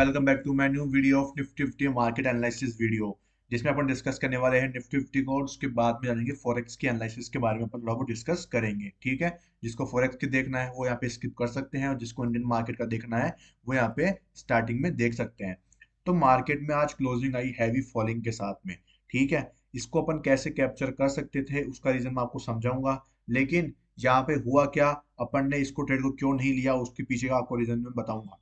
Welcome back to my new video of Nifty 50 market analysis video, जिसमें अपन discuss करने वाले हैं निफ्टी 50 को और उसके बाद में जानेंगे फॉरेक्स की एनालिसिस के बारे में अपन थोड़ा बहुत डिस्कस करेंगे। ठीक है, जिसको फॉरेक्स की देखना है वो यहाँ पे स्किप कर सकते हैं और जिसको इंडियन मार्केट का देखना है वो यहाँ पे स्टार्टिंग में देख सकते हैं। तो मार्केट में आज क्लोजिंग आई हैवी फॉलिंग के साथ में। ठीक है, इसको अपन कैसे कैप्चर कर सकते थे उसका रीजन मैं आपको समझाऊंगा, लेकिन यहाँ पे हुआ क्या, अपन ने इसको ट्रेड को क्यों नहीं लिया उसके पीछे का आपको रीजन मैं बताऊंगा।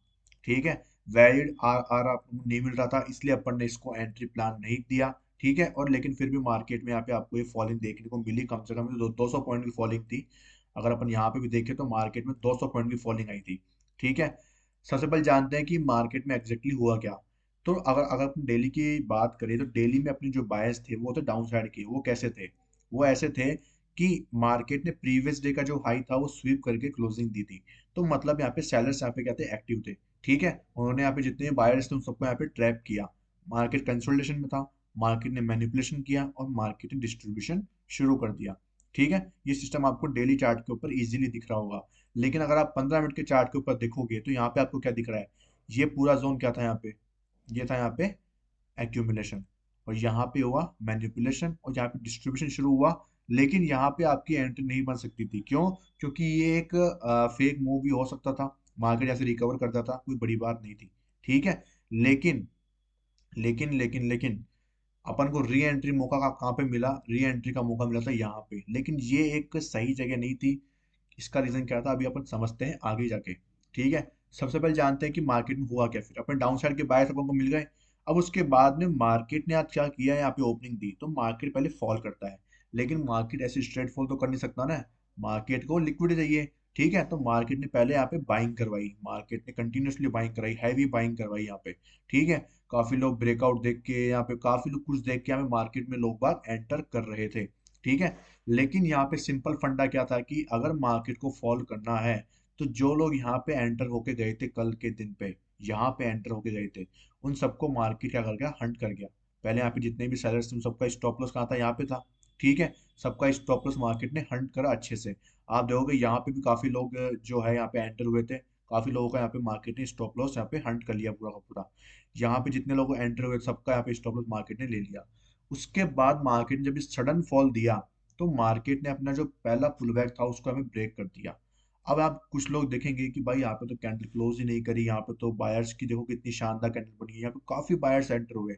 ठीक है, वैलिड आर आर आपको नहीं मिल रहा था इसलिए अपन ने इसको एंट्री प्लान नहीं दिया। ठीक है, और लेकिन फिर भी मार्केट में यहाँ पे आपको ये फॉलिंग देखने को मिली, कम से कम 200 पॉइंट की फॉलिंग थी। अगर अपन यहाँ पे भी देखें तो मार्केट में 200 पॉइंट की फॉलिंग आई थी। ठीक है, सबसे पहले जानते हैं कि मार्केट में एग्जैक्टली हुआ क्या। तो अगर अगर अपन डेली की बात करें तो डेली में अपने जो बायर्स थे वो थे डाउन साइड के। वो कैसे थे, वो ऐसे थे कि मार्केट ने प्रीवियस डे का जो हाई था वो स्वीप करके क्लोजिंग दी थी। तो मतलब यहाँ पे सेलर्स यहाँ पे क्या थे, एक्टिव थे। ठीक है, उन्होंने यहाँ पे जितने बायर्स थे उन सबको यहाँ पे ट्रैप किया। मार्केट कंसोलिडेशन में था, मार्केट ने मैनिपुलेशन किया और मार्केट ने डिस्ट्रीब्यूशन शुरू कर दिया। ठीक है, ये सिस्टम आपको डेली चार्ट के ऊपर इजीली दिख रहा होगा। लेकिन अगर आप 15 मिनट के चार्ट के ऊपर देखोगे तो यहाँ पे आपको क्या दिख रहा है, ये पूरा जोन क्या था यहाँ पे, ये था यहाँ पे एक्यूमुलेशन, और यहाँ पे हुआ मैनिपुलेशन और यहाँ पे डिस्ट्रीब्यूशन शुरू हुआ। लेकिन यहाँ पे आपकी एंट्री नहीं बन सकती थी, क्यों? क्योंकि ये एक फेक मूव भी हो सकता था, मार्केट ऐसे रिकवर करता था, कोई बड़ी बात नहीं थी। ठीक है, लेकिन लेकिन अपन को री एंट्री मौका कहाँ पे मिला, री एंट्री का मौका मिला था यहाँ पे, लेकिन ये एक सही जगह नहीं थी। इसका रीजन क्या था अभी अपन समझते हैं आगे जाके। ठीक है, सबसे पहले जानते हैं कि मार्केट में हुआ क्या। फिर अपन डाउन साइड के बायर्स अपन को मिल गए। अब उसके बाद में मार्केट ने आज क्या किया, यहाँ पे ओपनिंग दी तो मार्केट पहले फॉल करता है। लेकिन मार्केट ऐसे स्ट्रेट फॉल तो कर नहीं सकता ना, मार्केट को लिक्विड चाहिए। ठीक है, तो मार्केट ने पहले यहाँ पे बाइंग करवाई, मार्केट ने कंटिन्यूसली बाइंग कराई, हैवी बाइंग करवाई यहाँ पे। ठीक है, काफी लोग ब्रेकआउट देख के यहाँ पे, काफी लोग कुछ देख के यहाँ पे मार्केट में लोग बाग एंटर कर रहे थे। ठीक है, लेकिन यहाँ पे सिंपल फंडा क्या था कि अगर मार्केट को फॉलो करना है तो जो लोग यहाँ पे एंटर होके गए थे कल के दिन पे, यहाँ पे एंटर होके गए थे, उन सबको मार्केट क्या कर गया, हंट कर गया। पहले यहाँ पे जितने भी सेलर्स थे उन सबका स्टॉप लॉस कहाँ था, यहाँ पे था। ठीक है, सबका स्टॉप लॉस मार्केट ने हंट करा अच्छे से। आप देखोगे यहाँ पे भी काफी लोग जो है यहाँ पे एंटर हुए थे, काफी लोगों का यहाँ पे मार्केट ने स्टॉप लॉस यहाँ पे हंट कर लिया पूरा का पूरा। यहाँ पे जितने लोग एंटर हुए सबका यहाँ पे स्टॉप लॉस मार्केट ने ले लिया। उसके बाद मार्केट ने जब सडन फॉल दिया तो मार्केट ने अपना जो पहला पुल बैक था उसको हमें ब्रेक कर दिया। अब आप कुछ लोग देखेंगे कि भाई यहाँ पे तो कैंडल क्लोज ही नहीं करी, यहाँ पे तो बायर्स की देखो कितनी शानदार कैंडल बनी है, यहाँ पे काफी बायर्स एंटर हुए,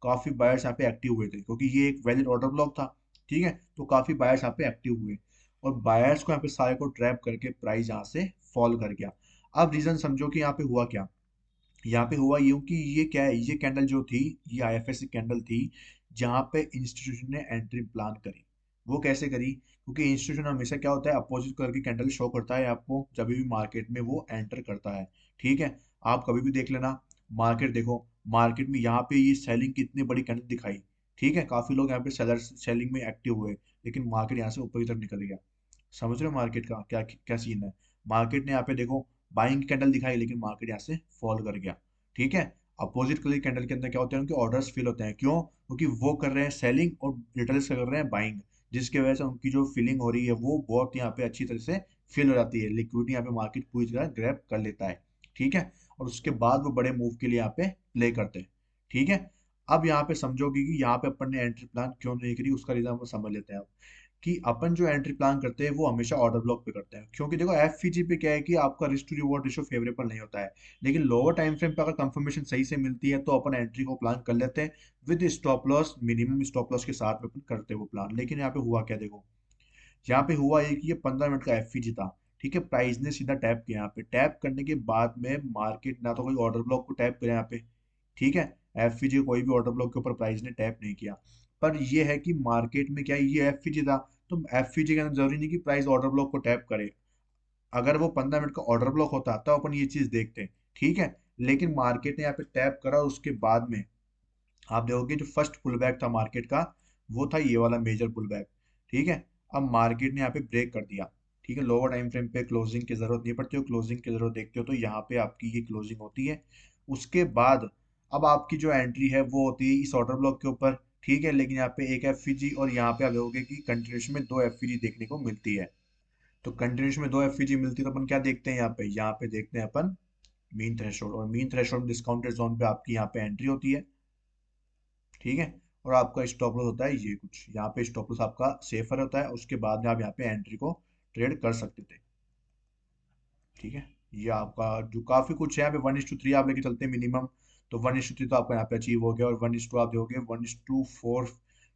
काफी बायर्स यहाँ पे एक्टिव हुए थे क्योंकि ये एक वैलिड ऑर्डर ब्लॉक था। ठीक है, तो काफी बायर्स यहाँ पे एक्टिव हुए और बायर्स को यहाँ पे सारे को ट्रैप करके प्राइस यहाँ से फॉल कर गया। अब रीजन समझो कि यहाँ पे हुआ क्या। यहाँ पे हुआ यूं कि ये क्या है, ये कैंडल जो थी ये आईएफएससी कैंडल थी जहां पे इंस्टीट्यूशन ने एंट्री प्लान करी। वो कैसे करी, क्योंकि इंस्टीट्यूशन हमेशा क्या होता है, अपोजिट कलर की कैंडल शो करता है आपको जब भी मार्केट में वो एंटर करता है। ठीक है, आप कभी भी देख लेना, मार्केट देखो, मार्केट में यहाँ पे ये सेलिंग कितनी बड़ी कैंडल दिखाई। ठीक है, काफी लोग यहाँ पे सेलर्स सेलिंग में एक्टिव हुए, लेकिन मार्केट यहाँ से ऊपर की तरफ निकल गया। समझ रहे हो मार्केट का क्या क्या सीन है। मार्केट ने यहाँ पे देखो बाइंग कैंडल दिखाई, लेकिन मार्केट यहाँ से फॉल कर गया। ठीक है, अपोजिट कलर कैंडल के अंदर क्या होते हैं, उनके ऑर्डर्स फिल होते हैं, क्यों? क्योंकि वो कर रहे हैं सेलिंग और रिटेलर्स कर रहे हैं बाइंग, जिसकी वजह से उनकी जो फिलिंग हो रही है वो बहुत यहाँ पे अच्छी तरह से फिल हो जाती है, लिक्विडिटी यहाँ पे मार्केट पूरी तरह ग्रैब कर लेता है। ठीक है, और उसके बाद वो बड़े मूव के लिए यहाँ पे प्ले करते हैं। ठीक है, अब यहाँ पे समझोगे कि यहाँ पे अपन ने एंट्री प्लान क्यों नहीं करी, उसका रीजन हम समझ लेते हैं अब। कि अपन जो एंट्री प्लान करते हैं वो हमेशा ऑर्डर ब्लॉक पे करते हैं, क्योंकि देखो एफवीजी पे क्या है कि आपका risk to reward ratio favourable नहीं होता है। लेकिन लोअर टाइम फ्रेम पे अगर कंफर्मेशन सही से मिलती है तो अपन एंट्री को प्लान कर लेते हैं with stop loss, minimum stop loss के साथ में अपन करते हैं वो प्लान। लेकिन यहाँ पे हुआ क्या देखो, यहाँ पे हुआ ये कि ये 15 मिनट का एफवीजी था। ठीक है, प्राइस ने सीधा टैप किया, यहाँ पे टैप करने के बाद में मार्केट ना तो कोई ऑर्डर ब्लॉक को टैप करे यहाँ पे। ठीक है, एफवीजी कोई भी ऑर्डर ब्लॉक के ऊपर प्राइस ने टैप नहीं किया। पर ये है कि मार्केट में क्या है, ये एफवीजी था, तो एफवीजी के अंदर जरूरी नहीं कि प्राइस ऑर्डर ब्लॉक को टैप करे। अगर वो 15 मिनट का ऑर्डर ब्लॉक होता तो अपन ये चीज देखते। ठीक है, लेकिन मार्केट ने यहाँ पे टैप करा और उसके बाद में आप देखोगे जो फर्स्ट पुल बैक था मार्केट का वो था ये वाला मेजर पुल बैक। ठीक है, अब मार्केट ने यहाँ पे ब्रेक कर दिया। ठीक है, लोअर टाइम फ्रेम पे क्लोजिंग की जरूरत नहीं पड़ती हो, क्लोजिंग की जरूरत देखते हो तो यहाँ पे आपकी ये क्लोजिंग होती है। उसके बाद अब आपकी जो एंट्री है वो होती है इस ऑर्डर ब्लॉक के ऊपर। ठीक है, लेकिन यहाँ पे एक एफवीजी और यहाँ पे आप देखोगे कि कंटिन्यूशन में दो एफवीजी देखने को मिलती है। तो कंटिन्यूशन में दो एफवीजी मिलती है तो अपन क्या देखते हैं, यहाँ पे देखते हैं अपन मीन थ्रेशोल्ड, और मीन थ्रेशोल्ड डिस्काउंटेड जोन पे आपकी यहाँ पे एंट्री होती है, ठीक है। और आपका स्टॉप लॉस होता है ये कुछ, यहाँ पे स्टॉप लॉस आपका सेफर होता है, उसके बाद में आप यहाँ पे एंट्री को ट्रेड कर सकते थे, ठीक है। ये आपका जो काफी कुछ है यहाँ पे 1:3 आप लेके चलते हैं मिनिमम, तो 1:3 तो आपका यहाँ पे अचीव हो गया, और 1:2 आप दोगे 1:4,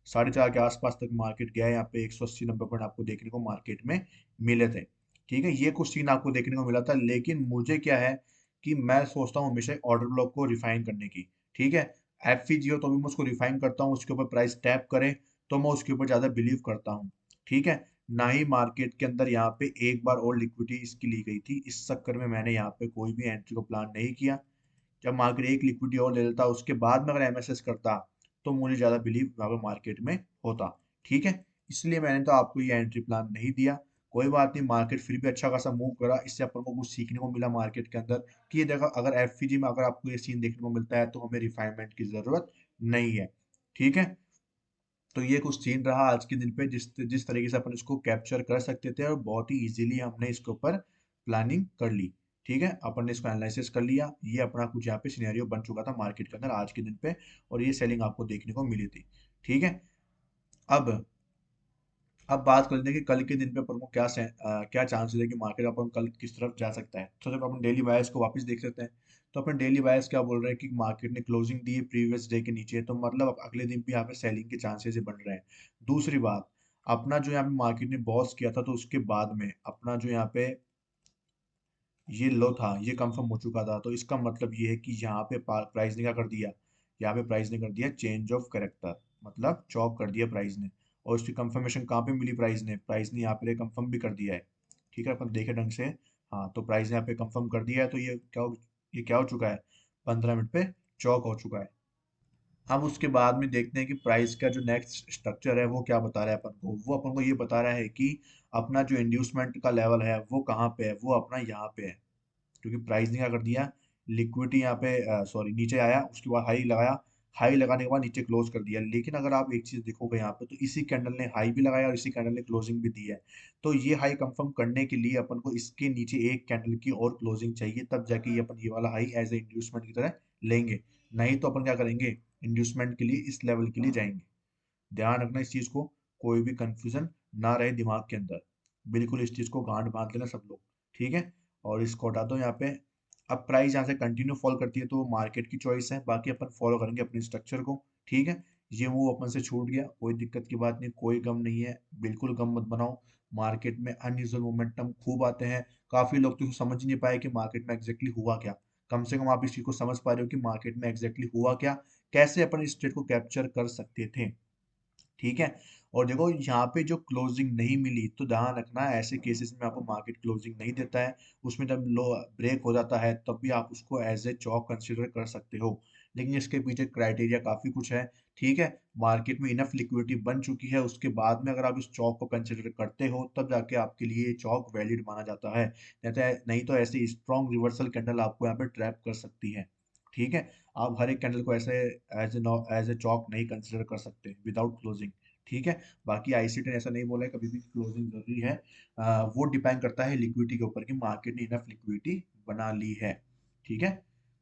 4.5 के आसपास तक मार्केट गया है, यहाँ पे 180-90 पॉइंट आपको देखने को मार्केट में मिले थे, ठीक है। ये कुछ सीन आपको देखने को मिला था, लेकिन मुझे क्या है कि मैं सोचता हूँ हमेशा ऑर्डर ब्लॉक को रिफाइन करने की, ठीक है। एफवीजी हो तो भी मैं उसको रिफाइन करता हूँ, उसके ऊपर प्राइस टैप करे तो मैं उसके ऊपर ज्यादा बिलीव करता हूँ, ठीक है। ना ही मार्केट के अंदर यहाँ पे एक बार और लिक्विडिटी इसकी ली गई थी, इस चक्कर में मैंने यहाँ पे कोई भी एंट्री को प्लान नहीं किया। जब मार्केट एक लिक्विडिटी और ले लेता उसके बाद में अगर एमएसएस करता तो मुझे ज्यादा बिलीव वहाँ पे मार्केट में होता, ठीक है। इसलिए मैंने तो आपको ये एंट्री प्लान नहीं दिया। कोई बात नहीं, मार्केट फिर भी अच्छा खासा मूव करा, इससे अपन को कुछ सीखने को मिला मार्केट के अंदर कि ये देखो अगर एफवीजी में अगर आपको ये सीन देखने को मिलता है तो हमें रिफाइनमेंट की जरूरत नहीं है, ठीक है। तो ये कुछ सीन रहा आज के दिन पे, जिस जिस तरीके से अपन इसको कैप्चर कर सकते थे, और बहुत ही इजीली हमने इसके ऊपर प्लानिंग कर ली, ठीक है। अपन ने इसको एनालिसिस कर लिया, ये अपना कुछ यहाँ पे सिनेरियो बन चुका था मार्केट के अंदर आज के दिन पे, और ये सेलिंग आपको देखने को मिली थी, ठीक है। अब अब बात कर लेते हैं कि कल के दिन पे अपन को क्या चांसेस है कि मार्केट अपन कल किस तरफ जा सकता है। तो जब अपन डेली बायर्स को वापस देख सकते हैं, तो अपन डेली बायर्स क्या बोल रहे हैं कि मार्केट ने क्लोजिंग दी है प्रीवियस डे के नीचे, तो मतलब अब अगले दिन भी यहाँ पे सेलिंग के चांसेस बन रहे हैं। दूसरी बात, अपना जो यहाँ पे मार्केट ने बॉस किया था, तो उसके बाद में अपना जो यहाँ पे ये लो था ये कंफर्म हो चुका था, तो इसका मतलब ये है कि यहाँ पे प्राइस ने क्या कर दिया, यहाँ पे प्राइस ने कर दिया चेंज ऑफ करेक्टर, मतलब चॉक कर दिया प्राइस ने। और उसकी कंफर्मेशन कहाँ पे मिली, प्राइस ने यहाँ पे कंफर्म भी कर दिया है, ठीक है। अपन देखे ढंग से, हाँ, तो प्राइस ने यहाँ पे कंफर्म कर दिया है, तो ये क्या हो चुका है, 15 मिनट पे चॉक हो चुका है। अब उसके बाद में देखते हैं कि प्राइस का जो नेक्स्ट स्ट्रक्चर है वो क्या बता रहा है अपन को, वो अपन को ये बता रहा है कि अपना जो इंड्यूसमेंट का लेवल है वो कहाँ पे है, वो अपना यहाँ पे है, क्योंकि प्राइस ने क्या कर दिया, लिक्विडिटी यहाँ पे सॉरी नीचे आया, उसके बाद हाई लगाया, हाई लगाने के बाद नीचे क्लोज कर दिया। लेकिन अगर आप एक चीज देखोगे यहाँ पे, तो इसी कैंडल ने हाई भी लगाया और इसी कैंडल ने क्लोजिंग भी दी है, तो ये हाई कंफर्म करने के लिए अपन को इसके नीचे एक कैंडल की और क्लोजिंग चाहिए, तब जाके ये अपन ये वाला हाई एज ए इंड्यूसमेंट की तरह लेंगे। नहीं तो अपन क्या करेंगे, इंड्यूसमेंट के लिए इस लेवल के लिए जाएंगे। ध्यान रखना इस चीज को, कोई भी कंफ्यूजन ना रहे दिमाग के अंदर, बिल्कुल इस चीज को गांठ बांध लेना सब लोग, ठीक है। और इसको हटा दो यहाँ पे। अब प्राइस यहाँ से कंटिन्यू फॉल करती है तो वो मार्केट की चॉइस है, बाकी अपन फॉलो करेंगे अपने स्ट्रक्चर को, ठीक है। ये मूव अपन से छूट गया, कोई दिक्कत की बात नहीं, कोई गम नहीं है, बिल्कुल गम मत बनाओ। मार्केट में अनयूजुअल मोमेंटम खूब आते हैं, काफी लोग तो समझ ही नहीं पाए कि मार्केट में एग्जैक्टली हुआ क्या। कम से कम आप इस चीज को समझ पा रहे हो कि मार्केट में एग्जैक्टली हुआ क्या, कैसे अपन इस ट्रेड को कैप्चर कर सकते थे, ठीक है। और देखो यहाँ पे जो क्लोजिंग नहीं मिली, तो ध्यान रखना ऐसे केसेस में आपको मार्केट क्लोजिंग नहीं देता है, उसमें जब लो ब्रेक हो जाता है तब भी आप उसको एज ए चौक कंसिडर कर सकते हो। लेकिन इसके पीछे क्राइटेरिया काफी कुछ है, ठीक है। मार्केट में इनफ लिक्विडिटी बन चुकी है, उसके बाद में अगर आप इस चौक को कंसिडर करते हो तब जाके आपके लिए ये चौक वैलिड माना जाता है, नहीं तो ऐसे स्ट्रॉन्ग रिवर्सल कैंडल आपको यहाँ पे ट्रैप कर सकती है, ठीक है। आप हर एक कैंडल को ऐसे एज ए चौक नहीं कंसिडर कर सकते विदाउट क्लोजिंग, ठीक है। बाकी आईसीटी ने ऐसा नहीं बोला है कभी भी क्लोजिंग जरूरी है, वो डिपेंड करता है लिक्विडिटी के ऊपर कि मार्केट ने इनफ लिक्विडिटी बना ली है, ठीक है।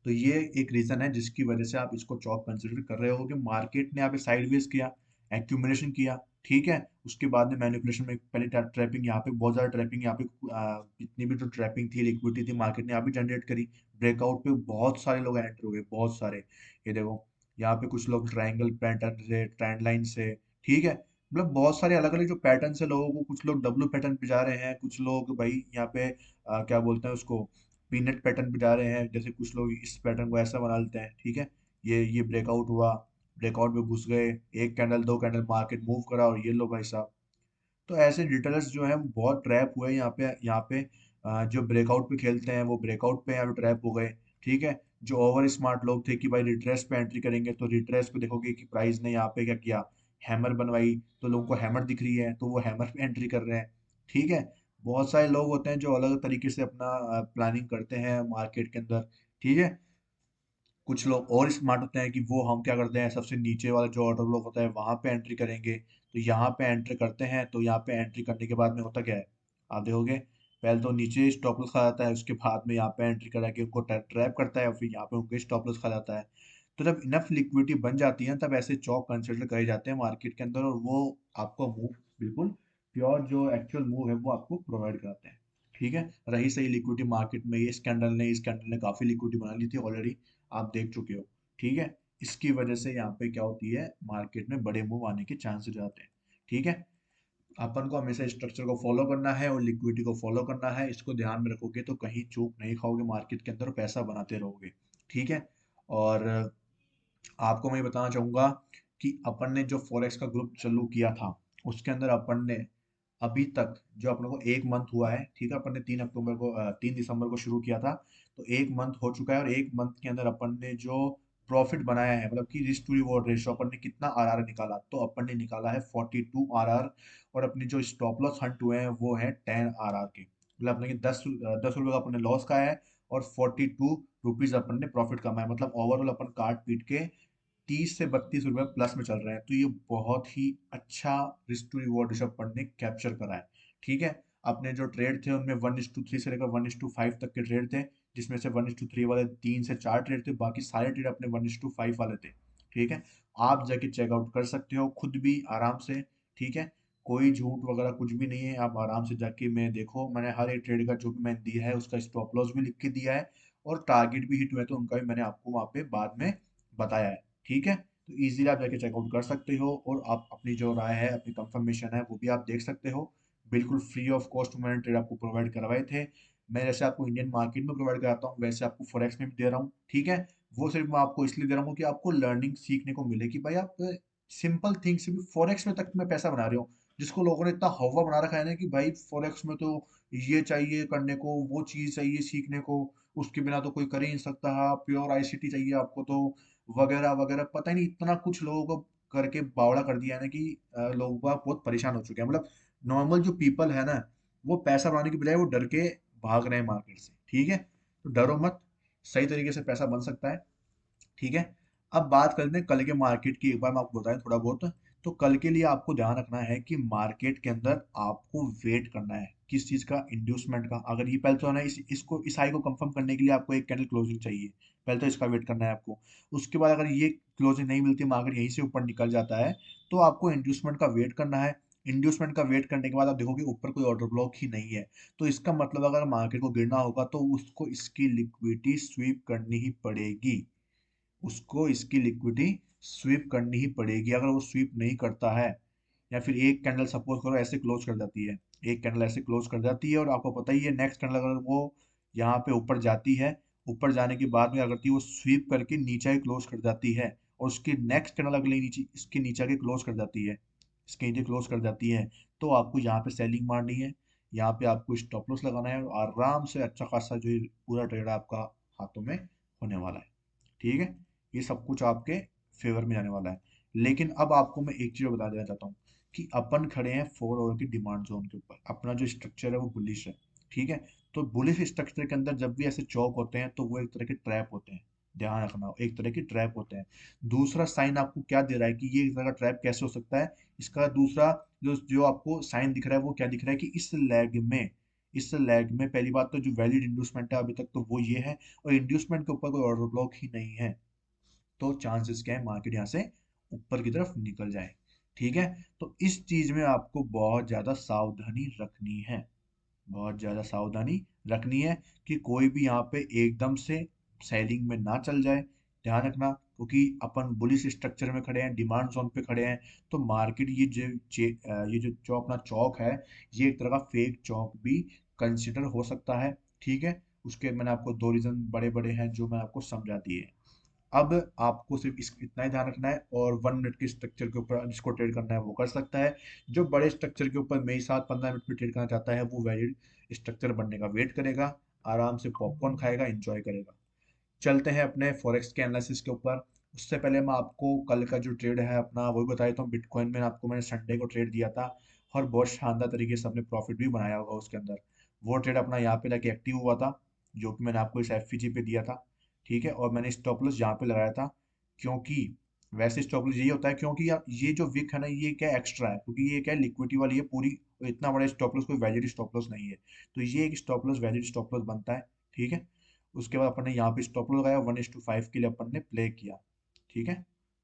तो ये एक रीजन है जिसकी वजह से आप इसको चौक कंसिडर कर रहे हो कि मार्केट ने यहाँ पे साइडवेज किया, एक्यूमुलेशन किया, ठीक है। उसके बाद में मैनिपुलेशन में पहले ट्रैपिंग, यहाँ पे बहुत ज्यादा ट्रैपिंग, यहाँ पे जितनी भी जो ट्रैपिंग थी लिक्विडिटी थी मार्केट ने यहाँ पे जनरेट करी, ब्रेकआउट पे बहुत सारे लोग एंटर हुए, बहुत सारे। ये देखो यहाँ पे कुछ लोग ट्रायंगल पैटर्न से, ट्रेंड लाइन से, ठीक है। मतलब बहुत सारे अलग अलग जो पैटर्न है लोगों को, कुछ लोग डब्लू पैटर्न पे जा रहे हैं, कुछ लोग भाई यहाँ पे क्या बोलते हैं उसको, पीनट पैटर्न पे जा रहे हैं, जैसे कुछ लोग इस पैटर्न को ऐसा बना लेते हैं, ठीक है। ये ब्रेकआउट हुआ, ब्रेकआउट में घुस गए, एक कैंडल दो कैंडल मार्केट मूव करा, और ये लो भाई साहब। तो ऐसे डिटेलर्स जो है बहुत ट्रैप हुए यहाँ पे जो ब्रेकआउट पे खेलते हैं वो ब्रेकआउट पे यहाँ पे ट्रैप हो गए, ठीक है। जो ओवर स्मार्ट लोग थे कि भाई रिट्रेस पे एंट्री करेंगे, तो रिट्रेस पे देखोगे कि प्राइस ने यहाँ पे क्या किया, हैमर बनवाई, तो लोगों को हैमर दिख रही है तो वो हैमर पे एंट्री कर रहे हैं, ठीक है। बहुत सारे लोग होते हैं जो अलग अलग तरीके से अपना प्लानिंग करते हैं मार्केट के अंदर, ठीक है। कुछ लोग और स्मार्ट होते हैं कि वो हम क्या करते हैं, सबसे नीचे वाला जो ऑर्डर ब्लॉक होता है वहां पे एंट्री करेंगे, तो यहाँ पे एंट्री करते हैं, तो यहाँ पे एंट्री करने के बाद में होता क्या है, आप देखोगे पहले तो नीचे स्टॉप लॉस खा जाता है, उसके बाद में यहाँ पे एंट्री करा के उनको ट्रैप करता है और फिर यहाँ पे उनके स्टॉप लॉस खा जाता है। तो जब इनफ लिक्विडिटी बन जाती है तब ऐसे चौक कंसिडर करे जाते हैं मार्केट के अंदर, और वो आपको मूव बिल्कुल प्योर जो एक्चुअल मूव है वो आपको प्रोवाइड कराते हैं। ठीक है, रही सही लिक्विडिटी मार्केट में, ये स्कैंडल ने काफी लिक्विडिटी बना ली थी ऑलरेडी, आप देख चुके हो। ठीक है, इसकी वजह से यहाँ पे क्या होती है, मार्केट में बड़े मूव आने के चांसेस जाते हैं। ठीक है, अपन को हमेशा स्ट्रक्चर को फॉलो करना है और लिक्विडिटी को फॉलो करना है, इसको ध्यान में रखोगे तो कहीं चूक नहीं खाओगे मार्केट के अंदर, पैसा बनाते रहोगे। ठीक है, और आपको मैं ये बताना चाहूंगा कि अपन ने जो फॉरेक्स का ग्रुप चालू किया था, उसके अंदर अपन ने अभी तक जो अपन को एक मंथ हुआ है, ठीक है, अपन ने 3 अक्टूबर को 3 दिसंबर को शुरू किया था, तो एक मंथ हो चुका है, और एक मंथ के अंदर अपन ने जो प्रॉफिट बनाया है, मतलब कि रिस्क टू रिवॉर्ड रेशियो अपन ने कितना आरआर निकाला, तो अपन ने निकाला है 42 आरआर, और अपनी जो स्टॉप लॉस हंट हुए हैं वो है 10 आरआर के, मतलब अपने 10 रुपए का अपन ने लॉस खाया है और 42 रुपीज अपन ने प्रॉफिट कमाया, मतलब ओवरऑल अपन काट पीट के 30 से 32 रुपए प्लस में चल रहे हैं। तो ये बहुत ही अच्छा risk to reward Rishabh Pant ने कैप्चर करा है। ठीक है, अपने जो ट्रेड थे उनमें 1:3 से लेकर 1:5 तक के ट्रेड थे, जिसमें से 1:3 वाले 3 से 4 ट्रेड थे, बाकी सारे ट्रेड अपने 1:5 वाले थे। ठीक है, आप जाके चेकआउट कर सकते हो खुद भी आराम से। ठीक है, कोई झूठ वगैरह कुछ भी नहीं है, आप आराम से जाके मैं देखो, मैंने हर एक ट्रेड का जो भी मैंने दिया है उसका स्टॉप लॉस भी लिख के दिया है, और टारगेट भी हिट हुए तो उनका भी मैंने आपको वहां पे बाद में बताया है। ठीक है, तो इजीली आप जाके चेकआउट कर सकते हो, और आप अपनी जो राय है, अपनी कंफर्मेशन है वो भी आप देख सकते हो। बिल्कुल फ्री ऑफ कॉस्ट मैंने ट्रेड आपको प्रोवाइड करवाए थे। मैं जैसे आपको इंडियन मार्केट में प्रोवाइड कराता हूँ वैसे आपको फॉरेक्स में भी दे रहा हूँ। ठीक है, वो सिर्फ मैं आपको इसलिए दे रहा हूँ कि आपको लर्निंग सीखने को मिले कि भाई आप सिंपल थिंग से भी फॉरेक्स में तक में पैसा बना रहे हो, जिसको लोगों ने इतना हवा बना रखा है ना कि भाई फॉरेक्स में तो ये चाहिए करने को, वो चीज चाहिए सीखने को, उसके बिना तो कोई कर ही नहीं सकता, प्योर आईसीटी चाहिए आपको तो, वगैरह वगैरह, पता ही नहीं इतना कुछ लोगों को करके बावड़ा कर दिया है ना कि लोग बाग बहुत परेशान हो चुके हैं। मतलब नॉर्मल जो पीपल है ना, वो पैसा बनाने की बजाय वो डर के भाग रहे हैं मार्केट से। ठीक है, तो डरो मत, सही तरीके से पैसा बन सकता है। ठीक है, अब बात करते हैं कल के मार्केट की, एक बार मैं आपको बताएं थोड़ा बहुत। तो कल के लिए आपको ध्यान रखना है कि मार्केट के अंदर आपको वेट करना है किस चीज का, इंड्यूसमेंट का। अगर ये पहले तो है ना, इस हाई को कंफर्म करने के लिए आपको एक कैंडल क्लोजिंग चाहिए, पहले तो इसका वेट करना है आपको। उसके बाद अगर ये क्लोजिंग नहीं मिलती, मार्केट यहीं से ऊपर निकल जाता है, तो आपको इंड्यूसमेंट का वेट करना है। इंड्यूसमेंट का वेट करने के बाद आप देखोगे ऊपर कोई ऑर्डर ब्लॉक ही नहीं है, तो इसका मतलब अगर मार्केट को गिरना होगा तो उसको इसकी लिक्विडिटी स्वीप करनी ही पड़ेगी, उसको इसकी लिक्विडिटी स्वीप करनी ही पड़ेगी। अगर वो स्वीप नहीं करता है, या फिर एक कैंडल सपोज करो ऐसे क्लोज कर जाती है, एक कैंडल ऐसे क्लोज कर जाती है, और आपको पता ही है नेक्स्ट कैंडल अगर वो यहाँ पे ऊपर जाती है, ऊपर जाने के बाद में क्या करती है, वो स्वीप करके नीचे ही क्लोज कर जाती है, और उसकी नेक्स्ट कैंडल अगले नीचे इसके नीचे के क्लोज कर जाती है, इसके नीचे क्लोज कर जाती है, तो आपको यहाँ पे सेलिंग मारनी है, यहाँ पे आपको स्टॉप लॉस लगाना है, और आराम से अच्छा खासा जो ये पूरा ट्रेड आपका हाथों में होने वाला है। ठीक है, ये सब कुछ आपके फेवर में जाने वाला है। लेकिन अब आपको मैं एक चीज बता देना चाहता हूँ कि अपन खड़े हैं 4 आवर की डिमांड जोन के ऊपर, अपना जो स्ट्रक्चर है वो बुलिश है। ठीक है, तो बुलिश स्ट्रक्चर के अंदर जब भी ऐसे चौक होते हैं तो वो एक तरह के ट्रैप होते हैं, ध्यान रखना, एक तरह की ट्रैप होते हैं। दूसरा साइन आपको क्या दे रहा है कि ये एक तरह का ट्रैप कैसे हो सकता है, इसका दूसरा जो जो आपको साइन दिख रहा है वो क्या दिख रहा है कि इस लैग में पहली बात तो जो वैलिड इंड्यूसमेंट है अभी तक तो वो ये है, और इंड्यूसमेंट के ऊपर कोई ऑर्डर ब्लॉक ही नहीं है, तो चांसेस क्या है मार्केट यहाँ से ऊपर की तरफ निकल जाए। ठीक है, तो इस चीज में आपको बहुत ज्यादा सावधानी रखनी है, बहुत ज्यादा सावधानी रखनी है कि कोई भी यहाँ पे एकदम से सेलिंग में ना चल जाए। ध्यान रखना, क्योंकि अपन बुलिश स्ट्रक्चर में खड़े हैं, डिमांड जोन पे खड़े हैं, तो मार्केट ये जो अपना चौक है, ये एक तरह का फेक चौक भी कंसिडर हो सकता है। ठीक है, उसके मैंने आपको 2 रीजन बड़े बड़े हैं जो मैं आपको समझा दिए। अब आपको सिर्फ इतना ही ध्यान रखना है, और 1 मिनट के स्ट्रक्चर के ऊपर जिसको ट्रेड करना है वो कर सकता है। जो बड़े स्ट्रक्चर के ऊपर मेरे साथ 15 मिनट में ट्रेड करना चाहता है वो वैलिड स्ट्रक्चर बनने का वेट करेगा, आराम से पॉपकॉर्न खाएगा, एंजॉय करेगा। चलते हैं अपने फॉरेक्स के एनालिसिस के ऊपर। उससे पहले मैं आपको कल का जो ट्रेड है अपना वही बता देता हूँ। बिटकॉइन में आपको मैंने संडे को ट्रेड दिया था, और बहुत शानदार तरीके से अपने प्रॉफिट भी बनाया होगा उसके अंदर। वो ट्रेड अपना यहाँ पे जाके एक्टिव हुआ था, जो कि मैंने आपको इस एफपीजी पे दिया था। ठीक है, और मैंने स्टॉप लॉस यहाँ पे लगाया था, क्योंकि वैसे स्टॉप लॉस यही होता है, क्योंकि यार ये जो विक है ना ये क्या एक्स्ट्रा है, क्योंकि ये क्या लिक्विडिटी वाली है पूरी, तो इतना बड़ा स्टॉप लॉस कोई वैलिड स्टॉप लॉस नहीं है। तो ये एक stop loss valid stop loss बनता है। ठीक है, उसके बाद अपन ने यहाँ पे स्टॉप लॉस लगाया, 1:5 के लिए अपन ने प्ले किया। ठीक है,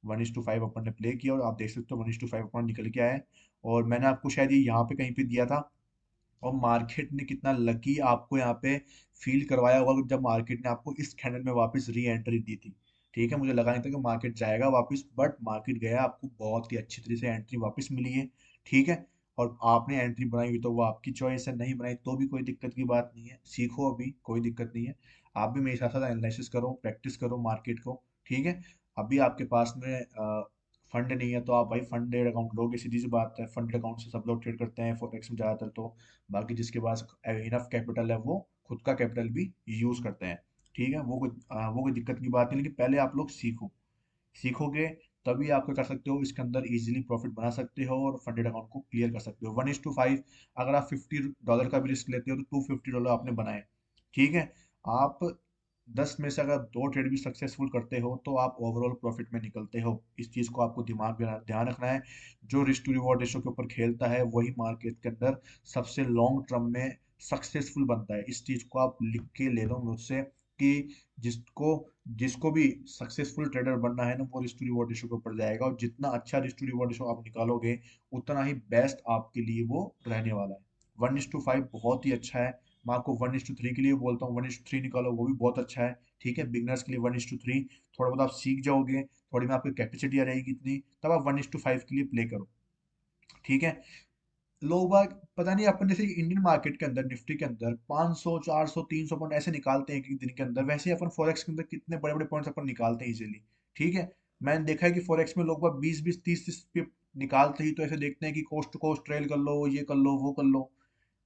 1:5 अपन ने प्ले किया और आप देख सकते हो 1:5 अपन निकल के आया। और मैंने आपको शायद ये यहाँ पे कहीं पे दिया था, और मार्केट ने कितना लकी आपको यहाँ पे फील करवाया होगा जब मार्केट ने आपको इस कैंडल में वापस री एंट्री दी थी। ठीक है, मुझे लगा नहीं था कि मार्केट जाएगा वापस, बट मार्केट गया, आपको बहुत ही अच्छी तरीके से एंट्री वापस मिली है। ठीक है, और आपने एंट्री बनाई हुई तो वो आपकी चॉइस है, नहीं बनाई तो भी कोई दिक्कत की बात नहीं है, सीखो, अभी कोई दिक्कत नहीं है। आप भी मेरे साथ साथ एनालिसिस करो, प्रैक्टिस करो मार्केट को। ठीक है, अभी आपके पास में फंड नहीं है तो आप भाई फंडेड अकाउंट लोगे, सीधी सी बात है, फंडेड अकाउंट से सब लोग ट्रेड करते हैं फॉरेक्स में ज़्यादातर तो। बाकी जिसके पास इनफ कैपिटल है वो खुद का कैपिटल भी यूज करते हैं। ठीक है, वो कोई दिक्कत की बात नहीं, लेकिन पहले आप लोग सीखो, सीखोगे तभी आप क्या कर सकते हो, इसके अंदर इजीली प्रॉफिट बना सकते हो और फंडेड अकाउंट को क्लियर कर सकते हो। 1:5 अगर आप $50 का भी रिस्क लेते हो तो $250 आपने बनाए। ठीक है, आप 10 में से अगर 2 ट्रेड भी सक्सेसफुल करते हो तो आप ओवरऑल प्रॉफिट में निकलते हो। इस चीज को आपको दिमाग में ध्यान रखना है। जो रिस्क टू रिवॉर्ड रेशो के ऊपर खेलता है वही मार्केट के अंदर सबसे लॉन्ग टर्म में सक्सेसफुल बनता है। इस चीज को आप लिख के ले लो मुझसे कि जिसको जिसको भी सक्सेसफुल ट्रेडर बनना है ना, वो रिस्क टू रिवॉर्ड रेशो के ऊपर जाएगा, और जितना अच्छा रिस्क टू रिवॉर्ड रेशो आप निकालोगे उतना ही बेस्ट आपके लिए वो रहने वाला है। 1:5 बहुत ही अच्छा है। मैं आपको 1:3 के लिए बोलता हूँ, 1:3 निकालो, वो भी बहुत अच्छा है। ठीक है, बिगनर्स के लिए 1:3, थोड़ा बहुत आप सीख जाओगे, थोड़ी में आपकी कैपेसिटी आ रहेगी इतनी, तब आप 1:5 के लिए प्ले करो। ठीक है, लोग बाग पता नहीं अपन जैसे इंडियन मार्केट के अंदर निफ्टी के अंदर 500 400 300 पॉइंट ऐसे निकालते हैं एक दिन के अंदर, वैसे ही अपन फॉरेक्स के अंदर कितने बड़े बड़े पॉइंट्स अपन निकालते हैं इजीली। ठीक है, मैंने देखा है कि फॉरेक्स में लोग बाग 20 20 30 30 पे निकालते ही तो ऐसे देखते हैं कि कोस्ट टू कोस्ट ट्रेल कर लो, ये कर लो, वो कर लो।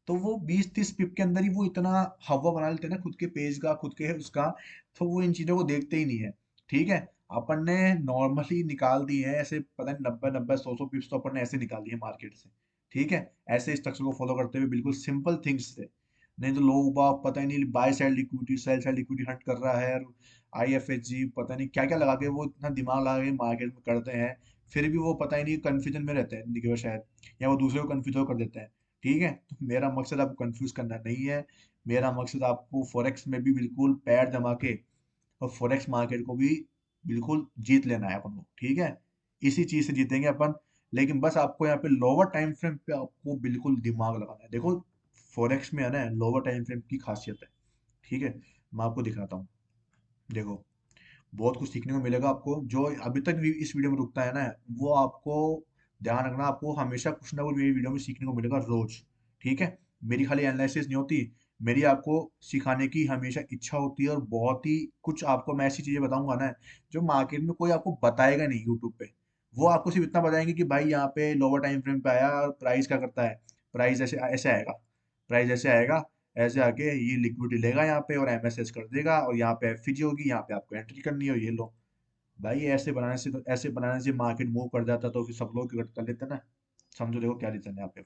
तो वो 20 30 पिप के अंदर ही वो इतना हवा बना लेते हैं ना खुद के पेज का, खुद के उसका, तो वो इन चीजों को देखते ही नहीं है। ठीक है, अपन ने नॉर्मली निकाल दी है ऐसे, पता नहीं 90 90 100 100 पिप्स तो अपन ने ऐसे निकाल दिए मार्केट से। ठीक है, ऐसे स्ट्रक्चर को फॉलो करते हुए बिल्कुल सिंपल थिंग्स से। नहीं तो लोग बाग पता ही नहीं, by side liquidity sell side liquidity Hunt कर रहा है, IFSG पता नहीं क्या क्या लगा के वो इतना दिमाग लगा के मार्केट में करते हैं, फिर भी वो पता ही नहीं कंफ्यूजन में रहते हैं निकलो शायद, या वो दूसरे को कंफ्यूज कर देते हैं। ठीक है, तो मेरा मकसद आपको कंफ्यूज करना नहीं है, मेरा मकसद आपको फॉरेक्स में भी बिल्कुल पैर जमा के और फॉरेक्स मार्केट को भी बिल्कुल जीत लेना है अपन को। ठीक है, इसी चीज से जीतेंगे अपन। लेकिन बस आपको यहाँ पे लोअर टाइम फ्रेम पे आपको बिल्कुल दिमाग लगाना है। देखो, फॉरेक्स में है ना लोअर टाइम फ्रेम की खासियत है। ठीक है, मैं आपको दिखाता हूँ, देखो, बहुत कुछ सीखने को मिलेगा आपको। जो अभी तक भी इस वीडियो में रुकता है ना, वो आपको ध्यान रखना, आपको हमेशा कुछ ना कुछ मेरी वीडियो में सीखने को मिलेगा रोज। ठीक है, मेरी खाली एनालिसिस नहीं होती, मेरी आपको सिखाने की हमेशा इच्छा होती है, और बहुत ही कुछ आपको मैं ऐसी चीजें बताऊंगा ना जो मार्केट में कोई आपको बताएगा नहीं यूट्यूब पे। वो आपको सिर्फ इतना बताएंगे कि भाई यहाँ पे लोअर टाइम फ्रेम पे आया और प्राइस क्या करता है, प्राइस ऐसे ऐसे आएगा, प्राइस ऐसे आएगा, ऐसे आके ये लिक्विडिटी लेगा यहाँ पे और MSS कर देगा, और यहाँ पे FG होगी, यहाँ पे आपको एंट्री करनी है और ये लो। भाई ऐसे बनाने से मार्केट मूव कर जाता तो फिर सब लोग कर लेते ना। समझो, देखो क्या रीजन है यहाँ पे।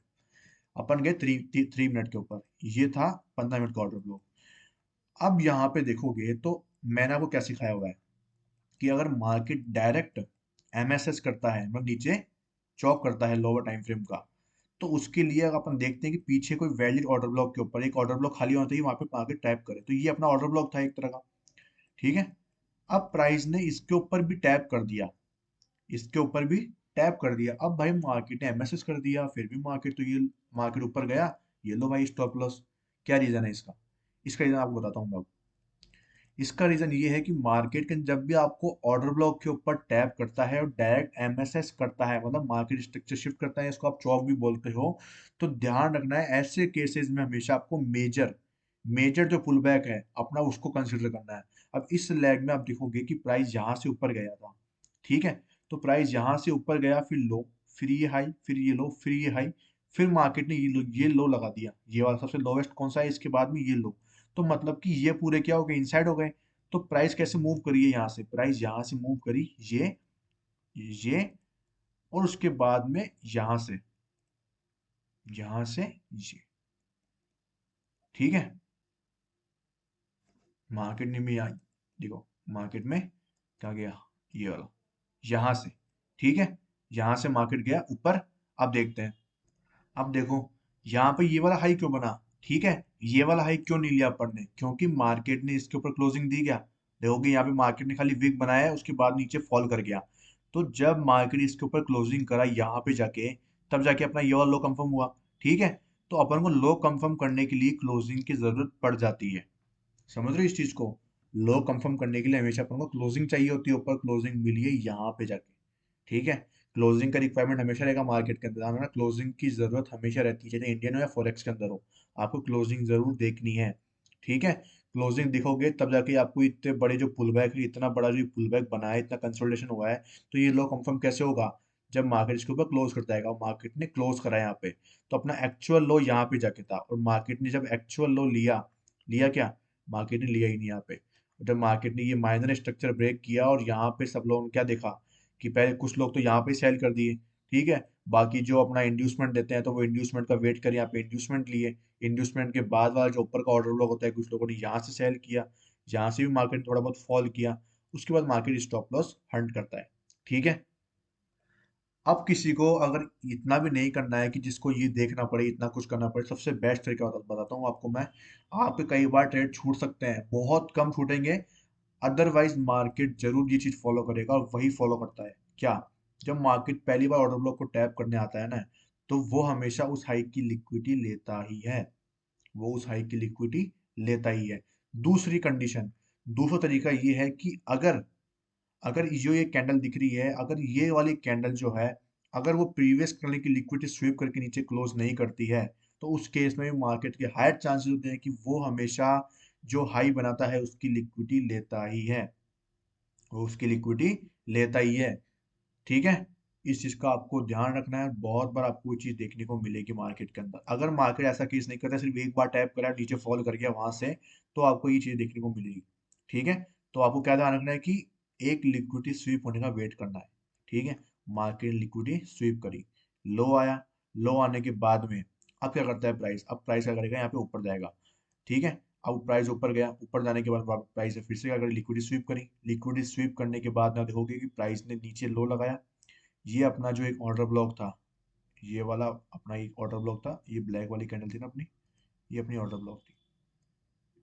अपन गए 3 मिनट के ऊपर, ये था 15 मिनट का ऑर्डर फ्लो। अब यहाँ पे देखोगे तो मैंने आपको क्या सिखाया हुआ है कि अगर मार्केट डायरेक्ट MSS करता है, मतलब नीचे चौक करता है लोअर टाइम फ्रेम का, तो उसके लिए अगर अपन देखते हैं कि पीछे कोई वैलिड ऑर्डर ब्लॉक के ऊपर एक ऑर्डर ब्लॉक खाली होना चाहिए, वहां पे मार्केट टैप करे, तो ये अपना ऑर्डर ब्लॉक था एक तरह का। ठीक है, अब प्राइस ने इसके ऊपर भी टैप कर दिया, इसके ऊपर भी टैप कर दिया, अब भाई मार्केट ने MSS कर दिया, फिर भी मार्केट तो ये मार्केट ऊपर गया, ये लो भाई स्टॉप लॉस। क्या रीजन है इसका? इसका रीजन आपको बताता हूँ मैं अब। इसका रीजन ये है कि मार्केट के जब भी आपको ऑर्डर ब्लॉक के ऊपर टैप करता है और डायरेक्ट MSS करता है, मतलब मार्केट स्ट्रक्चर शिफ्ट करता है, इसको आप चौक भी बोलते हो, तो ध्यान रखना है ऐसे केसेस में हमेशा आपको मेजर मेजर जो पुल बैक है अपना उसको कंसिडर करना है। अब इस लेग में आप देखोगे कि प्राइस यहाँ से ऊपर गया था। ठीक है, तो प्राइस यहाँ से ऊपर गया, फिर लो, फिर ये हाई, फिर ये लो, फिर ये हाई, फिर मार्केट ने ये लो लगा दिया, ये वाला सबसे लोवेस्ट कौन सा है, इसके बाद में ये लो। तो मतलब कि ये पूरे क्या हो गए, इनसाइड हो गए। तो प्राइस कैसे मूव करी है, यहाँ से प्राइस यहाँ से मूव करी, ये और उसके बाद में यहाँ से ये। ठीक है, मार्केट ने भी देखो, मार्केट में क्या गया, ये वाला, यहाँ से। ठीक है, यहाँ से मार्केट गया ऊपर। अब देखते हैं, अब देखो यहाँ पे ये वाला हाई क्यों बना, ठीक है, ये वाला हाई क्यों नहीं लिया अपन ने, क्योंकि मार्केट ने इसके ऊपर क्लोजिंग दी क्या, देखोगे यहाँ पे मार्केट ने खाली विक बनाया है, उसके बाद नीचे फॉल कर गया। तो जब मार्केट इसके ऊपर क्लोजिंग करा यहाँ पे जाके, तब जाके अपना ये वाला लो कंफर्म हुआ, ठीक है। तो अपन को लो कंफर्म करने के लिए क्लोजिंग की जरूरत पड़ जाती है, समझ रहे हो इस चीज को। लो कंफर्म करने के लिए हमेशा अपन को क्लोजिंग चाहिए होती है, ऊपर क्लोजिंग मिली है यहाँ पे जाके, ठीक है। क्लोजिंग का रिक्वायरमेंट हमेशा रहेगा मार्केट के अंदर, ध्यान रखना क्लोजिंग की जरूरत हमेशा रहती है, चाहे इंडियन हो या फॉरेक्स के अंदर हो, आपको क्लोजिंग जरूर देखनी है, ठीक है। क्लोजिंग दिखोगे तब जाके आपको इतने बड़े जो पुल बैक है, इतना बड़ा जो पुल बैक बना है, इतना कंसोलिडेशन हुआ है, तो ये लो कंफर्म कैसे होगा, जब मार्केट इसके ऊपर क्लोज करता है, और मार्केट ने क्लोज करा है यहाँ पे, तो अपना एक्चुअल लो यहाँ पे जाके था, और मार्केट ने जब एक्चुअल लो लिया, लिया क्या, मार्केट ने लिया ही नहीं यहाँ पे। जब मार्केट ने ये माइनर स्ट्रक्चर ब्रेक किया और यहाँ पे सब लोगों ने क्या देखा, कि पहले कुछ लोग तो यहाँ पे सेल कर दिए, ठीक है, बाकी जो अपना इंड्यूसमेंट देते हैं तो वो इंड्यूसमेंट का वेट कर यहाँ पे इंड्यूसमेंट लिए, इंड्यूसमेंट के बाद वाला जो ऊपर का ऑर्डर ब्लॉक होता है, कुछ लोगों ने यहाँ से सेल किया, यहाँ से भी मार्केट थोड़ा बहुत फॉल किया, उसके बाद मार्केट स्टॉप लॉस हंट करता है, ठीक है। अब किसी को अगर इतना भी नहीं करना है कि जिसको ये देखना पड़े, इतना कुछ करना पड़े, सबसे बेस्ट तरीका बताता हूँ आपको मैं। आपके कई बार ट्रेड छूट सकते हैं, बहुत कम छूटेंगे, अदरवाइज मार्केट जरूर ये चीज फॉलो करेगा, और वही फॉलो करता है क्या, जब मार्केट पहली बार ऑर्डर ब्लॉक को टैप करने आता है ना, तो वो हमेशा उस हाइक की लिक्विडिटी लेता ही है, वो उस हाइक की लिक्विडिटी लेता ही है। दूसरी कंडीशन, दूसरा तरीका ये है कि अगर अगर जो ये कैंडल दिख रही है, अगर ये वाली कैंडल जो है, अगर वो प्रीवियस कैंडल की लिक्विडिटी स्वीप करके नीचे क्लोज नहीं करती है, तो उस केस में भी मार्केट के हायर चांसेस होते हैं कि वो हमेशा जो हाई बनाता है उसकी लिक्विडिटी लेता ही है, वो उसकी लिक्विडिटी लेता ही है, ठीक है। इस चीज का आपको ध्यान रखना है, बहुत बार आपको ये चीज देखने को मिलेगी मार्केट के अंदर, अगर मार्केट ऐसा केस नहीं करता, सिर्फ एक बार टैप करा नीचे फॉल कर गया वहां से, तो आपको ये चीज देखने को मिलेगी, ठीक है। तो आपको क्या ध्यान रखना है कि एक लिक्विडिटी स्वीप होने का वेट करना है, ठीक है। मार्केट लिक्विडिटी स्वीप करी, लो आया, लो आने के बाद में अब क्या करता है प्राइस, अब प्राइस क्या करेगा, यहाँ पे ऊपर जाएगा, ठीक है। अब प्राइस ऊपर गया, ऊपर जाने के बाद प्राइस ने फिर से क्या करी, लिक्विडिटी स्वीप करी, लिक्विडिटी स्वीप करने के बाद ना देखोगे कि प्राइस ने नीचे लो लगाया, ये अपना जो एक ऑर्डर ब्लॉक था, ये वाला अपना एक ऑर्डर ब्लॉक था, ये ब्लैक वाली कैंडल थी ना अपनी, ये अपनी ऑर्डर ब्लॉक थी,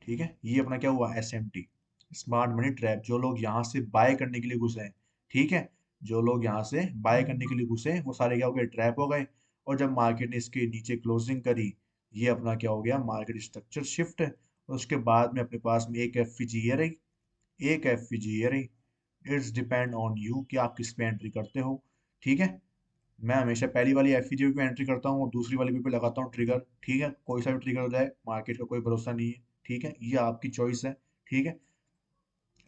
ठीक है। ये अपना क्या हुआ, S M T, smart money trap, जो लोग यहाँ से बाय करने के लिए घुसे हैं, ठीक है, जो लोग यहाँ से बाय करने के लिए घुसे वो सारे क्या हो गए, ट्रैप हो गए। और जब मार्केट ने इसके नीचे क्लोजिंग करी, ये अपना क्या हो गया, मार्केट स्ट्रक्चर शिफ्ट, और उसके बाद में अपने पास में एक एफ जी रही, एक एफ जी रही। इट्स डिपेंड ऑन यू कि आप किस पे एंट्री करते हो, ठीक है। मैं हमेशा पहली वाली एफईजीपी पे एंट्री करता हूँ और दूसरी वाली पे लगाता हूँ ट्रिगर, ठीक है, कोई सा भी ट्रिगर हो जाए, मार्केट का कोई भरोसा नहीं है, ठीक है, ये आपकी चॉइस है, ठीक है।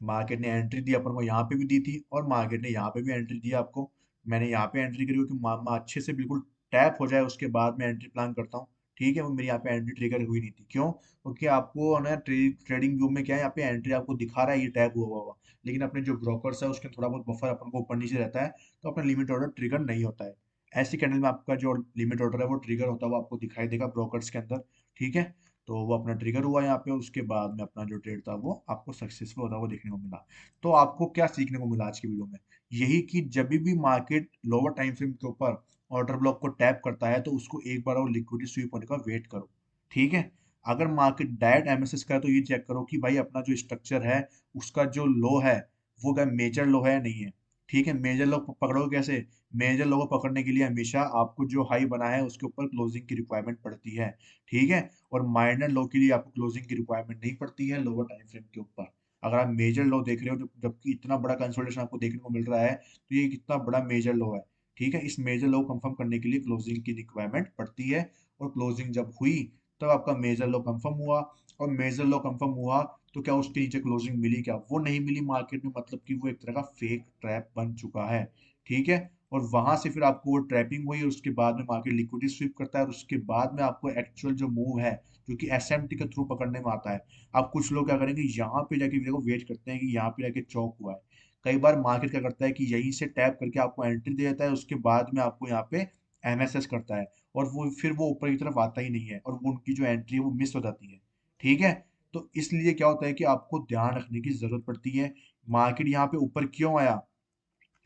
मार्केट ने एंट्री दी अपन को, यहाँ पे भी दी थी, और मार्केट ने यहाँ पे भी एंट्री दी आपको, मैंने यहाँ पे एंट्री करी हो कि अच्छे से बिल्कुल टैप हो जाए, उसके बाद मैं एंट्री प्लान करता हूँ, ठीक है। वो मेरी यहाँ पे एंट्री ट्रिगर हुई नहीं थी, क्यों, क्योंकि आपको ना ट्रेडिंग व्यू में क्या है, यहाँ पे एंट्री आपको दिखा रहा है ये टैप हुआ हुआ, लेकिन अपने जो ब्रोकर्स है उसके थोड़ा बहुत बफर अपन को ऊपर नीचे रहता है, तो अपना लिमिट ऑर्डर ट्रिगर नहीं होता है। ऐसी कैंडल में आपका जो लिमिट ऑर्डर है वो ट्रिगर होता है, वो आपको दिखाई देगा ब्रोकर्स के अंदर, ठीक है। तो वो अपना ट्रिगर हुआ यहाँ पे, उसके बाद में अपना जो ट्रेड था वो आपको सक्सेसफुल होता हुआ देखने को मिला। तो आपको क्या सीखने को मिला आज की वीडियो में, यही कि जब भी मार्केट लोअर टाइम फ्रेम के ऊपर ऑर्डर ब्लॉक को टैप करता है, तो उसको एक बार और लिक्विडिटी स्वीप होने का वेट करो, ठीक है। अगर मार्केट डायरेक्ट एमएसएस का है तो ये चेक करो कि भाई अपना जो स्ट्रक्चर है उसका जो लो है वो क्या मेजर लो है या नहीं है, ठीक है। मेजर लो पकड़ोगे कैसे, मेजर लो को पकड़ने के लिए हमेशा आपको जो हाई बना है उसके ऊपर क्लोजिंग की रिक्वायरमेंट पड़ती है, ठीक है। और माइनर लो के लिए आपको क्लोजिंग की रिक्वायरमेंट नहीं पड़ती है लोअर टाइम फ्रेम के ऊपर। अगर आप मेजर लो देख रहे हो, जबकि इतना बड़ा कंसोलिडेशन आपको देखने को मिल रहा है, तो ये कितना बड़ा मेजर लो है, ठीक है। इस मेजर लो कंफर्म करने के लिए क्लोजिंग की रिक्वायरमेंट पड़ती है, और क्लोजिंग जब हुई तब आपका मेजर लो कंफर्म हुआ, और मेजर लो कंफर्म हुआ तो क्या उसके नीचे क्लोजिंग मिली, क्या वो नहीं मिली मार्केट में, मतलब कि वो एक तरह का फेक ट्रैप बन चुका है, ठीक है। और वहां से फिर आपको वो ट्रैपिंग हुई, उसके बाद में मार्केट लिक्विडिटी स्वीप करता है, और उसके बाद में आपको एक्चुअल जो मूव है जो कि एसएमटी के थ्रू पकड़ने में आता है। अब कुछ लोग क्या करेंगे, यहाँ पे जाके देखो वेट करते हैं कि यहाँ पे जाके चौक हुआ है, कई बार मार्केट क्या करता है कि यहीं से टैप करके आपको एंट्री दे देता है, उसके बाद में आपको यहाँ पे एमएसएस करता है, और वो फिर वो ऊपर की तरफ आता ही नहीं है, और वो उनकी जो एंट्री है वो मिस हो जाती है, ठीक है। तो इसलिए क्या होता है कि आपको ध्यान रखने की जरूरत पड़ती है, मार्केट यहाँ पे ऊपर क्यों आया,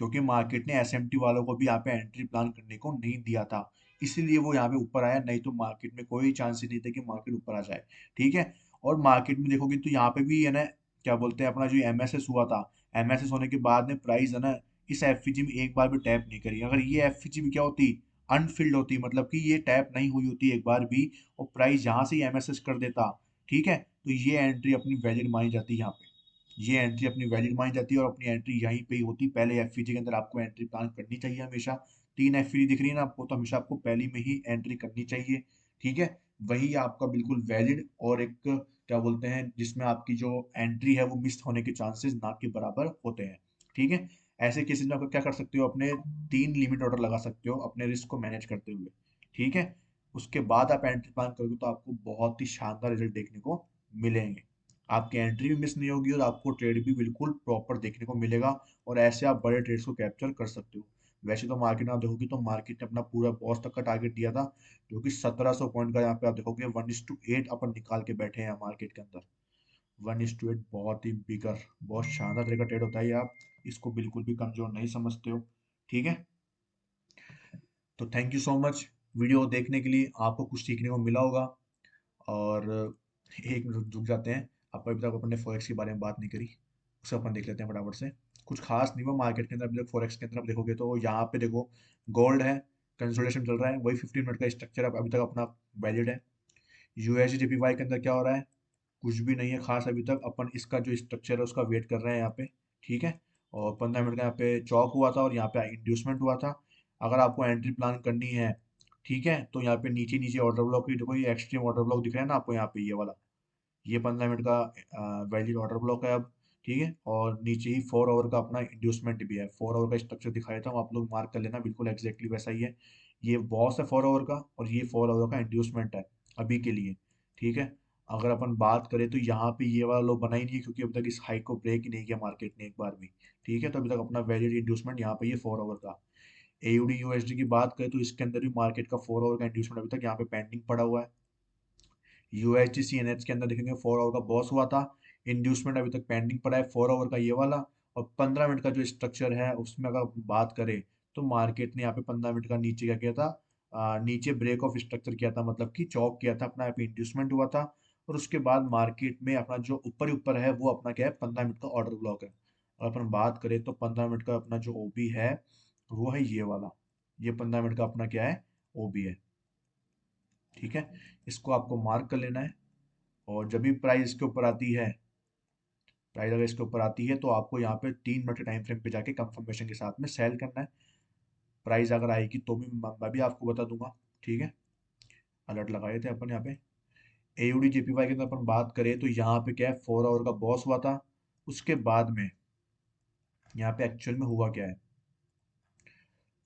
क्योंकि मार्केट ने एसएमटी वालों को भी यहाँ पे एंट्री प्लान करने को नहीं दिया था, इसीलिए वो यहाँ पे ऊपर आया, नहीं तो मार्केट में कोई चांस ही नहीं था कि मार्केट ऊपर आ जाए। ठीक है। और मार्केट में देखोगे तो यहाँ पे भी है ना, क्या बोलते हैं, अपना जो एमएसएस हुआ था, एमएसएस होने के बाद में प्राइस है ना इस एफईजी में एक बार भी टैप नहीं करी। अगर ये एफईजी में क्या होती, अनफिल्ड होती, मतलब कि ये टैप नहीं हुई होती एक बार भी, और प्राइस यहाँ से ही एमएसएस कर देता, ठीक है, तो ये एंट्री अपनी वैलिड मानी जाती है यहाँ पे। ये एंट्री अपनी वैलिड मानी जाती है और अपनी एंट्री यहीं पे ही होती है। पहले एफईजी के अंदर आपको एंट्री प्लान करनी चाहिए हमेशा। 3 एफईजी दिख रही है ना आपको, तो हमेशा आपको पहली में ही एंट्री करनी चाहिए। ठीक है। वही आपका बिल्कुल वैलिड और एक क्या बोलते हैं जिसमें आपकी जो एंट्री है वो मिस होने के चांसेस ना के बराबर होते हैं। ठीक है। ऐसे केसेस में आप क्या कर सकते हो, अपने 3 लिमिट ऑर्डर लगा सकते हो अपने रिस्क को मैनेज करते हुए। ठीक है। उसके बाद आप एंट्री प्लान करोगे तो आपको बहुत ही शानदार रिजल्ट देखने को मिलेंगे। आपकी एंट्री भी मिस नहीं होगी और आपको ट्रेड भी बिल्कुल प्रॉपर देखने को मिलेगा, और ऐसे आप बड़े ट्रेड्स को कैप्चर कर सकते हो। वैसे तो मार्केट में आप देखोगे तो मार्केट ने अपना पूरा बॉस तक का टारगेट दिया था, जो कि 1700 पॉइंट का। यहाँ पे आप देखोगे 1:8 अपन निकाल के बैठे हैं मार्केट के अंदर। 1:8 बहुत ही बिगर, बहुत शानदार तरह का ट्रेड होता है ये, आप इसको बिल्कुल भी कमजोर नहीं समझते हो। ठीक है। तो thank you so much video देखने के लिए, आपको कुछ सीखने को मिला होगा। और एक मिनट रुक जाते हैं, आप अभी तक अपन ने फॉरेक्स के बारे में बात नहीं करी, उसे अपन देख लेते हैं फटाफट से। कुछ खास नहीं हुआ मार्केट के अंदर अभी तक फॉरेक्स के अंदर, आप देखोगे तो यहाँ पे देखो गोल्ड है, कंसोलिडेशन चल रहा है, वही 15 मिनट का स्ट्रक्चर अभी तक अपना वैलिड है। यूएसडी जेपीवाई के अंदर क्या हो रहा है, कुछ भी नहीं है खास अभी तक, अपन इसका जो स्ट्रक्चर है उसका वेट कर रहे हैं यहाँ पे। ठीक है। और 15 मिनट का यहाँ पे चौक हुआ था और यहाँ पे इंड्यूसमेंट हुआ था। अगर आपको एंट्री प्लान करनी है, ठीक है, तो यहाँ पे नीचे नीचे ऑर्डर ब्लॉक ही देखो, ये एक्सट्रीम ऑर्डर ब्लॉक दिख रहा है ना आपको यहाँ पे, ये वाला, ये 15 मिनट का वैलिड ऑर्डर ब्लॉक है अब। ठीक है। और नीचे ही 4 आवर का अपना इंड्यूसमेंट भी है, 4 आवर का स्ट्रक्चर दिखाया था, आप लोग मार्क कर लेना, बिल्कुल एग्जैक्टली वैसा ही है। ये बॉस है 4 आवर का और ये 4 आवर का इंड्यूसमेंट है अभी के लिए। ठीक है। अगर अपन बात करें तो यहाँ पे ये वाला लो बना ही नहीं है, क्योंकि अभी तक इस हाइक को ब्रेक ही नहीं किया मार्केट ने एक बार भी। ठीक है। तो अभी तक अपना वैलिड इंड्यूसमेंट यहाँ पे ये 4 आवर का। एयूडी यूएसडी की बात करें तो इसके अंदर भी मार्केट का 4 आवर का इंड्यूसमेंट अभी तक यहाँ पे पेंडिंग पड़ा हुआ है। यूएसडी सीएनएच के अंदर देखेंगे 4 आवर का बॉस हुआ था, इंड्यूसमेंट अभी तक पेंडिंग पड़ा है 4 आवर का ये वाला। और 15 मिनट का जो स्ट्रक्चर है उसमें अगर बात करें तो मार्केट ने यहाँ पे 15 मिनट का नीचे क्या किया था, नीचे ब्रेक ऑफ स्ट्रक्चर किया था, मतलब कि चौक किया था अपना, यहाँ पे इंड्यूसमेंट हुआ था। और उसके बाद मार्केट में अपना जो ऊपर ही ऊपर है वो अपना क्या है, 15 मिनट का ऑर्डर ब्लॉक है। और अपन बात करें तो 15 मिनट का अपना जो ओबी है वो है ये वाला, ये 15 मिनट का अपना क्या है, ओबी है। ठीक है। इसको आपको मार्क कर लेना है। और जब भी प्राइस इसके ऊपर आती है, प्राइस अगर इसके ऊपर आती है तो आपको यहाँ पे 3 मिनट के टाइम फ्रेम पे जाके कंफर्मेशन के साथ में सेल करना है। प्राइस अगर आएगी तो भी मैं भी आपको बता दूंगा। ठीक है। अलर्ट लगाए थे अपन यहाँ पे। एयूडी जेपीवाई के अंदर अपन बात करें तो यहाँ पे क्या है, 4 आवर का बॉस हुआ था। उसके बाद में यहाँ पे एक्चुअल में हुआ क्या है,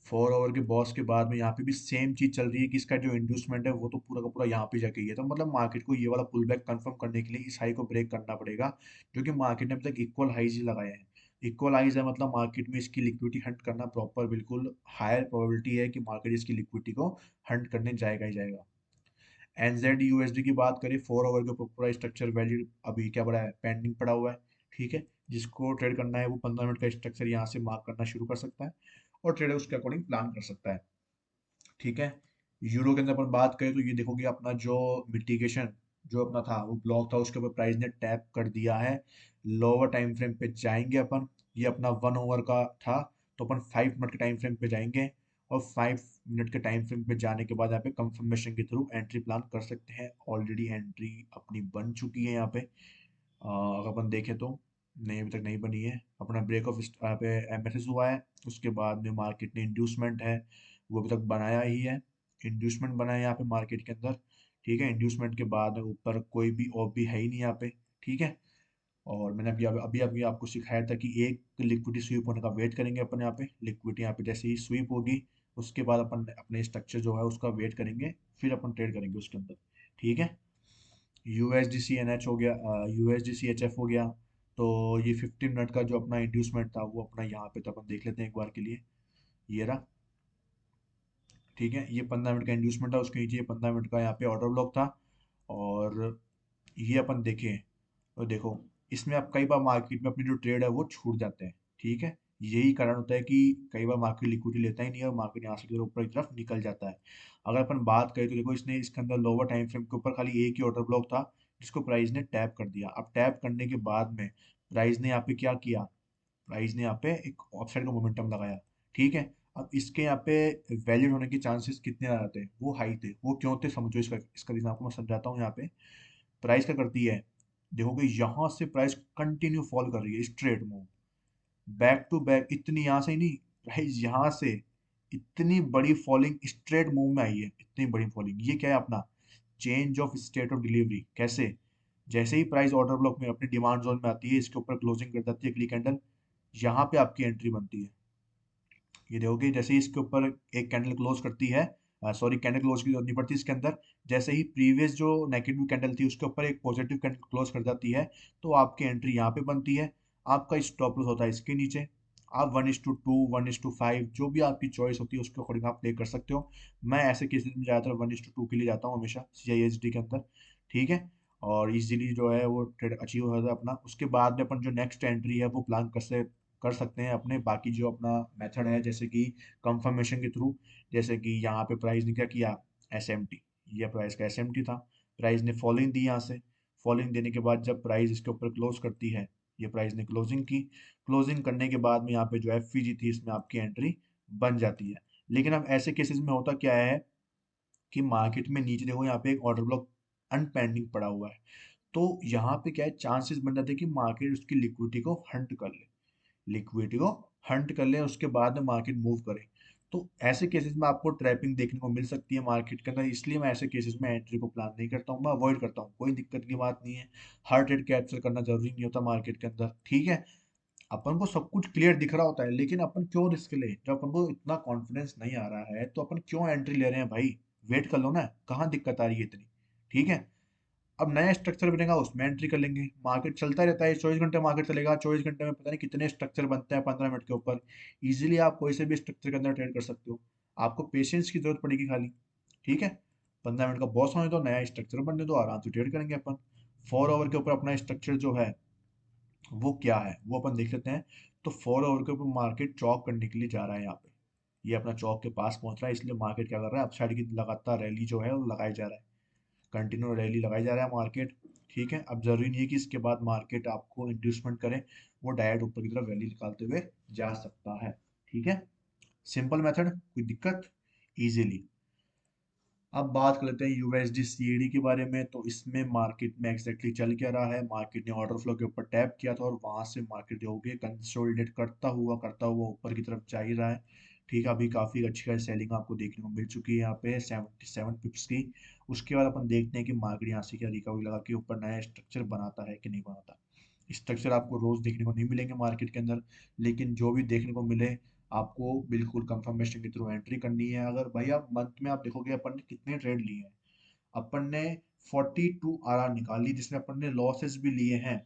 4 आवर के बॉस के बाद में यहाँ पे भी सेम चीज चल रही है कि इसका जो इंड्यूसमेंट है वो तो पूरा का पूरा यहाँ पे जाके ही है। तो मतलब मार्केट को ये वाला पुल बैक कंफर्म करने के लिए इस हाई को ब्रेक करना पड़ेगा, क्योंकि मार्केट ने अभी तक इक्वल हाईज ही लगाए हैं। इक्वल हाईज है मतलब मार्केट में इसकी लिक्विडिटी हंट करना प्रॉपर, बिल्कुल हायर प्रोबेबिलिटी है कि मार्केट इसकी लिक्विडिटी को हंट करने जाएगा ही जाएगा। एनजेड यूएसडी की बात करें, 4 आवर के ऊपर पूरा स्ट्रक्चर वैल्यू अभी क्या पड़ा है, पेंडिंग पड़ा हुआ है। ठीक है। जिसको ट्रेड करना है वो 15 मिनट का स्ट्रक्चर यहाँ से मार्क करना शुरू कर सकता है और ट्रेडर उसके अकॉर्डिंग प्लान कर सकता है। ठीक है। यूरो के अंदर अपन बात करें तो ये देखोगे अपना जो मिटिगेशन जो अपना था वो ब्लॉक था, उसके ऊपर प्राइस ने टैप कर दिया है। लोअर टाइम फ्रेम पे जाएंगे अपन, ये अपना 1 आवर का था, तो अपन 5 मिनट के टाइम फ्रेम पे जाएंगे। और 5 मिनट के टाइम फ्रेम पे जाने के बाद यहाँ पे कंफर्मेशन के थ्रू एंट्री प्लान कर सकते हैं। ऑलरेडी एंट्री अपनी बन चुकी है यहाँ पे, अगर अपन देखें तो नहीं, अभी तक नहीं बनी है। अपना ब्रेक ऑफ यहाँ पे एमएसएस हुआ है, उसके बाद में मार्केट ने इंड्यूसमेंट है वो अभी तक बनाया ही है, इंड्यूसमेंट बना है यहाँ पे मार्केट के अंदर। ठीक है। इंड्यूसमेंट के बाद में ऊपर कोई भी ऑफ भी है ही नहीं यहाँ पे। ठीक है। और मैंने अभी अभी अभी आपको सिखाया था कि एक लिक्विडिटी स्वीप होने का वेट करेंगे अपन, यहाँ पे लिक्विडिटी यहाँ पे जैसे ही स्वीप होगी उसके बाद अपन अपने स्ट्रक्चर जो है उसका वेट करेंगे, फिर अपन ट्रेड करेंगे उसके अंदर। ठीक है। यूएसडीसी एनएच हो गया, यूएसडीसी एचएफ हो गया। तो ये 15 मिनट का जो अपना इंड्यूसमेंट था वो अपना यहाँ पे तो अपन देख लेते हैं एक बार के लिए, ये रहा। ठीक है। ये 15 मिनट का इंड्यूसमेंट था, उसके नीचे ये 15 मिनट का यहाँ पे ऑर्डर ब्लॉक था। और ये अपन देखें तो देखो, इसमें अब कई बार मार्केट में अपनी जो ट्रेड है वो छूट जाते हैं। ठीक है। यही कारण होता है कि कई बार मार्केट लिक्विडिटी लेता ही नहीं है और मार्केट यहाँ से इधर ऊपर की तरफ निकल जाता है। अगर अपन बात करें तो देखो इसने इसके अंदर लोअर टाइम फ्रेम के ऊपर खाली एक ही ऑर्डर ब्लॉक था जिसको प्राइस ने टैप कर दिया। अब टैप करने के बाद में प्राइस ने यहाँ पे क्या किया, प्राइस ने यहाँ पे एक अपसाइड का मोमेंटम लगाया। ठीक है, अब इसके यहाँ पे वैलिड होने के चांसेस कितने आ जाते हैं, वो हाई थे। वो क्यों थे समझो, इसका इसका रीजन आपको मैं समझाता हूँ। यहाँ पे प्राइस क्या करती है, देखोगे यहाँ से प्राइस कंटिन्यू फॉल कर रही है, straight move back to back, इतनी यहाँ से ही नहीं, प्राइस यहाँ से इतनी बड़ी फॉलिंग स्ट्रेट मूव में आई है, इतनी बड़ी फॉलिंग। ये क्या है अपना change of state of delivery. कैसे, जैसे ही प्राइस ऑर्डर ब्लॉक में अपनी डिमांड जोन में आती है, इसके ऊपर क्लोजिंग कर जाती है अगली कैंडल, यहाँ पे आपकी एंट्री बनती है। ये देखोगे जैसे ही इसके ऊपर एक कैंडल क्लोज करती है, सॉरी कैंडल क्लोज की जरूरत नहीं पड़ती इसके अंदर, जैसे ही प्रीवियस जो नेगेटिव कैंडल थी उसके ऊपर एक पॉजिटिव कैंडल क्लोज कर जाती है, तो आपकी एंट्री यहाँ पे बनती है। आपका स्टॉप लॉस होता है इसके नीचे। आप 1:2 1:5 जो भी आपकी चॉइस होती है उसके अकॉर्डिंग आप प्ले कर सकते हो। मैं ऐसे केसेस में ज़्यादातर 1:2 के लिए जाता हूँ हमेशा CISD के अंदर। ठीक है, और इजीली जो है वो ट्रेड अचीव हो जाता है अपना। उसके बाद में अपन जो नेक्स्ट एंट्री है वो प्लान कर सकते हैं अपने बाकी जो अपना मेथड है, जैसे कि कंफर्मेशन के थ्रू। जैसे कि यहाँ पे प्राइस ने क्या किया, SMT, ये प्राइस का SMT था। प्राइस ने फॉलोइंग दी यहाँ से, फॉलोइंग देने के बाद जब प्राइस इसके ऊपर क्लोज करती है, ये प्राइस ने क्लोजिंग की। क्लोजिंग करने के बाद में यहाँ पे जो FVG थी इसमें आपकी एंट्री बन जाती है। लेकिन अब ऐसे केसेस में होता क्या है कि मार्केट में नीचे देखो यहाँ पे एक ऑर्डर ब्लॉक अनपेंडिंग पड़ा हुआ है, तो यहाँ पे क्या है चांसेस बन जाते हैं कि मार्केट उसकी लिक्विडिटी को हंट कर ले, लिक्विडिटी को हंट कर ले, उसके बाद में मार्केट मूव करे। तो ऐसे केसेस में आपको ट्रैपिंग देखने को मिल सकती है मार्केट के अंदर, इसलिए मैं ऐसे केसेस में एंट्री को प्लान नहीं करता हूँ, मैं अवॉइड करता हूँ। कोई दिक्कत की बात नहीं है, हर ट्रेड कैप्चर करना जरूरी नहीं होता मार्केट के अंदर। ठीक है, अपन को सब कुछ क्लियर दिख रहा होता है, लेकिन अपन क्यों रिस्क ले, जब अपन को इतना कॉन्फिडेंस नहीं आ रहा है तो अपन क्यों एंट्री ले रहे हैं भाई। वेट कर लो ना, कहाँ दिक्कत आ रही है इतनी। ठीक है, अब नया स्ट्रक्चर बनेगा उसमें एंट्री कर लेंगे। मार्केट चलता रहता है, 24 घंटे मार्केट चलेगा, 24 घंटे में पता नहीं कितने स्ट्रक्चर बनते हैं 15 मिनट के ऊपर। इजीली आप कोई से भी स्ट्रक्चर के अंदर ट्रेड कर सकते हो। आपको पेशेंस की जरूरत पड़ेगी खाली। ठीक है, 15 मिनट का बॉस होने दो, नया स्ट्रक्चर बनने दो, आराम से ट्रेड करेंगे अपन। 4 ओवर के ऊपर अपना स्ट्रक्चर जो है वो क्या है वो अपन देख लेते हैं। तो 4 ओवर के ऊपर मार्केट चौक करने के लिए जा रहा है यहाँ पे, ये अपना चौक के पास पहुंच रहा है, इसलिए मार्केट क्या कर रहा है, अपसाइड की लगातार रैली जो है वो लगाई जा रहा है, कंटिन्यू रैली लगाई जा रहा है मार्केट। ठीक है, अब जरूरी नहीं है कि इसके बाद मार्केट आपको इंड्यूसमेंट करे, वो डायरेक्ट ऊपर की तरफ रैली निकालते हुए जा सकता है। ठीक है, सिंपल मेथड, कोई दिक्कत, इजीली। अब बात कर लेते हैं USD CAD के बारे में। तो इसमें मार्केट में एग्जैक्टली चल क्या रहा है, मार्केट ने ऑर्डर फ्लो के ऊपर टैप किया था और वहां से मार्केट हो गया कंसोलिडेट करता हुआ ऊपर की तरफ जा ही रहा है। ठीक है, अभी काफी अच्छी खासी सेलिंग आपको देखने को मिल चुकी है यहाँ पे 77 पिप्स की। उसके बाद अपन देखते हैं कि मार्केट यहाँ से क्या रिकवरी लगा के ऊपर नया स्ट्रक्चर बनाता है कि नहीं बनाता। स्ट्रक्चर आपको रोज देखने को नहीं मिलेंगे मार्केट के अंदर, लेकिन जो भी देखने को मिले आपको बिल्कुल कंफर्मेशन के थ्रू एंट्री करनी है। अगर भाई आप मंथ में आप देखोगे अपन ने कितने ट्रेड लिए हैं, अपन ने 42 RR निकाली जिसमें अपन ने लॉसेस भी लिए हैं,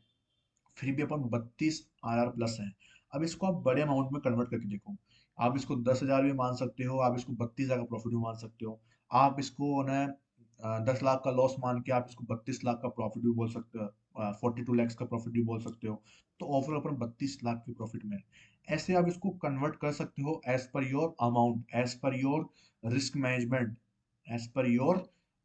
फिर भी अपन 32 RR प्लस हैं। अब इसको आप बड़े अमाउंट में कन्वर्ट करके देखो, आप इसको 10,000 भी मान सकते हो, आप इसको 32,000 का प्रॉफिट भी मान सकते हो, आप इसको ना 10 लाख का लॉस मान के आप इसको 32 लाख का प्रॉफिट भी बोल सकते हो, 42 लैक्स का प्रॉफिट भी बोल सकते हो। तो ओवरऑल अपन 32 लाख के प्रॉफिट में हैं। ऐसे आप इसको कन्वर्ट कर सकते हो as per your amount, as per your risk management, as per your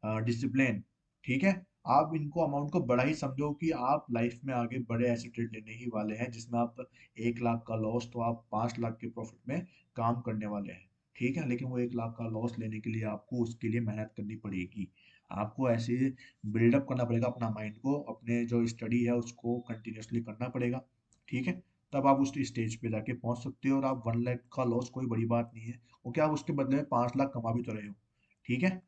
discipline. ठीक है, आप इनको अमाउंट को बड़ा ही समझो कि आप लाइफ में आगे बड़े ऐसे ट्रेड लेने ही वाले हैं जिसमें आप 1 लाख का लॉस तो आप 5 लाख के प्रॉफिट में काम करने वाले हैं। ठीक है, लेकिन वो 1 लाख का लॉस लेने के लिए आपको उसके लिए मेहनत करनी पड़ेगी। आपको ऐसे बिल्डअप करना पड़ेगा अपना माइंड को, अपने जो स्टडी है उसको कंटिन्यूअसली करना पड़ेगा। ठीक है, तब आप उस स्टेज पे जाके पहुंच सकते हो। और आप 1 लाख का लॉस कोई बड़ी बात नहीं है, वो क्या आप उसके बदले में 5 लाख कमा भी तो रहे हो। ठीक है,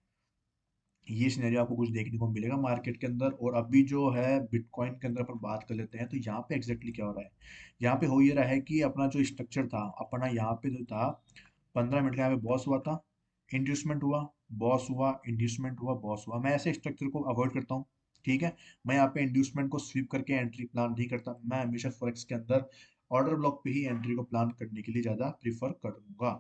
ये सिनेरियो आपको कुछ देखने को मिलेगा मार्केट के अंदर। और अभी जो है बिटकॉइन के अंदर अपन बात कर लेते हैं, तो यहाँ पे एग्जैक्टली क्या हो रहा है। यहाँ पे हो ये रहा है कि अपना जो स्ट्रक्चर था अपना यहाँ पे जो था 15 मिनट का यहाँ पे बॉस हुआ था, इंड्यूसमेंट हुआ, बॉस हुआ, इंड्यूसमेंट हुआ, बॉस हुआ। मैं ऐसे स्ट्रक्चर को अवॉइड करता हूँ। ठीक है, मैं यहाँ पे इंड्यूसमेंट को स्वीप करके एंट्री प्लान नहीं करता, मैं हमेशा फॉरेक्स के अंदर ऑर्डर ब्लॉक पे ही एंट्री को प्लान करने के लिए ज़्यादा प्रीफर करूंगा।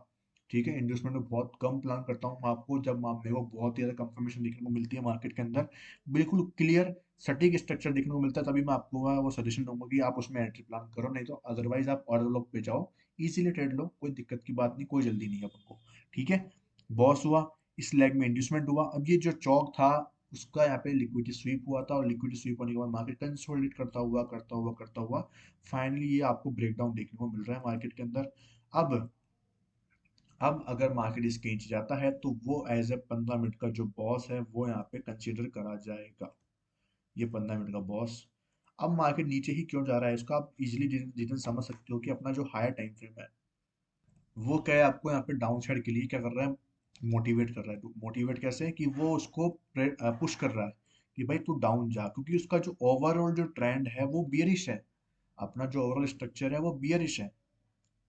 ठीक है, इंडस्ट्री में बहुत कम प्लान करता हूँ आपको, जब मेरे को बहुत ही ज़्यादा कंफर्मेशन देखने को मिलती है मार्केट के अंदर, बिल्कुल क्लियर सटीक स्ट्रक्चर देखने को मिलता है, तभी मैं आपको वो सजेशन दूंगा कि आप उसमें एंट्री प्लान करो, नहीं तो अदरवाइज आप ऑर्डर ब्लॉक पे जाओ, इजीली ट्रेड लो, कोई दिक्कत की बात नहीं, कोई जल्दी नहीं है अपन को। ठीक है, बॉस हुआ, इस लेग में इंड्यूसमेंट हुआ। अब ये जो चौक था उसका यहाँ पे लिक्विडिटी स्वीप हुआ था, और लिक्विडिटी स्वीप होने के बाद मार्केट कंसोलिडेट करता हुआ फाइनली ये आपको ब्रेकडाउन देखने को मिल रहा है मार्केट के अंदर। अब अब अगर मार्केट इसके नीचे जाता है तो वो एज ए 15 मिनट का जो बॉस है वो यहाँ पे कंसीडर करा जाएगा, ये 15 मिनट का बॉस। अब मार्केट नीचे ही क्यों जा रहा है इसका आप इजिली रीजन समझ सकते हो कि अपना जो हायर टाइम फ्रेम है वो क्या है, आपको यहाँ पे डाउन साइड के लिए क्या कर रहा है, मोटिवेट कर रहा है। मोटिवेट कैसे है कि वो उसको पुश कर रहा है कि भाई तू डाउन जा, क्योंकि उसका जो ओवरऑल जो ट्रेंड है वो बियरिश है, अपना जो ओवरऑल स्ट्रक्चर है वो बियरिश है।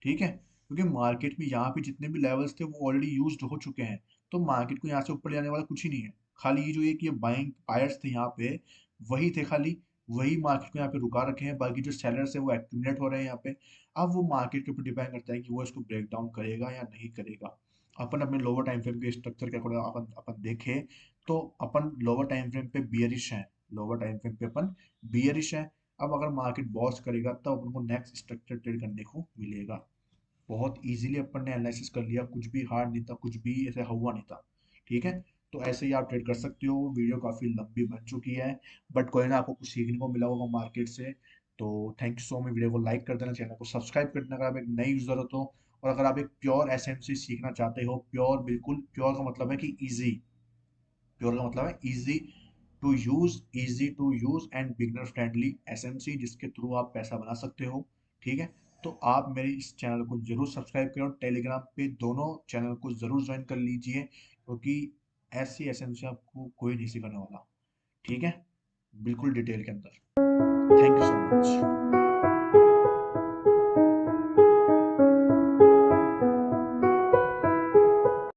ठीक है, क्योंकि मार्केट में यहाँ पे जितने भी लेवल्स थे वो ऑलरेडी यूज्ड हो चुके हैं, तो मार्केट को यहाँ से ऊपर जाने वाला कुछ ही नहीं है। खाली ये जो एक ये बाइंग बायर्स थे यहाँ पे, वही थे खाली, वही मार्केट को यहाँ पे रुका रखे हैं। बाकी जो सेलर्स है वो एक्यूमुलेट हो रहे हैं यहाँ पे। अब वो मार्केट के ऊपर डिपेंड करता है कि वो इसको ब्रेक डाउन करेगा या नहीं करेगा। अपन अपने लोअर टाइम फ्रेम के स्ट्रक्चर के अकॉर्डिंग अपन अपन देखें तो अपन लोअर टाइम फ्रेम पे बियरिश है, लोअर टाइम फ्रेम पे अपन बियरिश है। अब अगर मार्केट बॉस करेगा तब अपन को नेक्स्ट स्ट्रक्चर ट्रेड करने को मिलेगा। बहुत इजीली अपन ने एनालिसिस कर लिया, कुछ भी हार्ड नहीं था, कुछ भी ऐसे हुआ नहीं था। ठीक है, तो ऐसे ही आप ट्रेड कर सकते हो। वीडियो काफ़ी लंबी बन चुकी है, बट कोई ना, आपको कुछ सीखने को मिला होगा मार्केट से। तो thank you so much, video को लाइक कर देना, चैनल को सब्सक्राइब कर देना अगर आप एक नई यूज़र हो तो। और अगर आप एक प्योर एसएमसी सीखना चाहते हो, प्योर बिल्कुल प्योर का मतलब है कि ईजी, प्योर का मतलब है easy to use and beginner friendly SMC, जिसके थ्रू आप पैसा बना सकते हो। ठीक है, तो आप मेरे इस चैनल को जरूर सब्सक्राइब करें, और टेलीग्राम पे दोनों चैनल को जरूर ज्वाइन कर लीजिए, क्योंकि ऐसी एसएमसी आपको कोई नहीं सिखाने वाला। ठीक है, बिल्कुल डिटेल के अंदर। Thank you so much.